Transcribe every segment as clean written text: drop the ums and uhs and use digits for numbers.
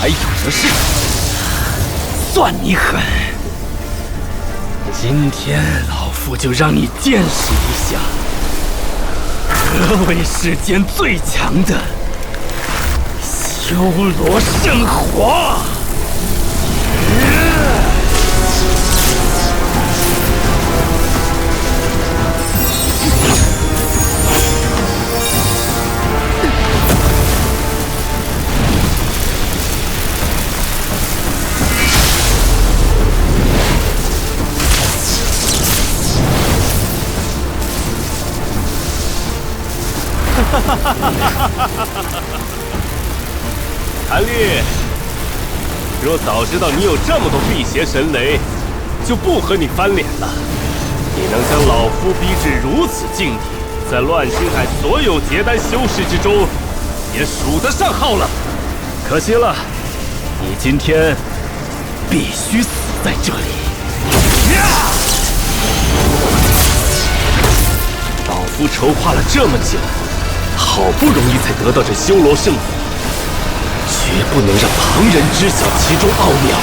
还有的是。算你狠！今天老夫就让你见识一下，何为世间最强的修罗圣火！韩立，若早知道你有这么多辟邪神雷，就不和你翻脸了。你能将老夫逼至如此境地，在乱星海所有结丹修士之中，也数得上号了。可惜了，你今天必须死在这里。老夫筹划了这么久，好不容易才得到这修罗圣火，绝不能让旁人知晓其中奥妙。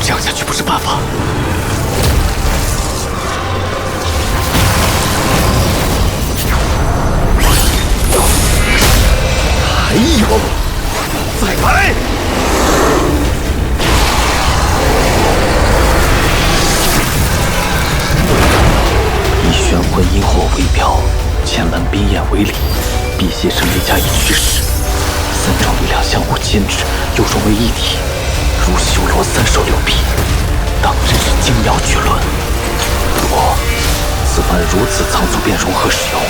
这样下去不是办法。还有，再来！以玄魂阴火为标，千门冰焰为里，辟邪神雷加以驱使，三种力量相互牵制，又融为一体，如修罗三手六臂，当真是精妙绝伦。不过，此番如此仓促便融合使用，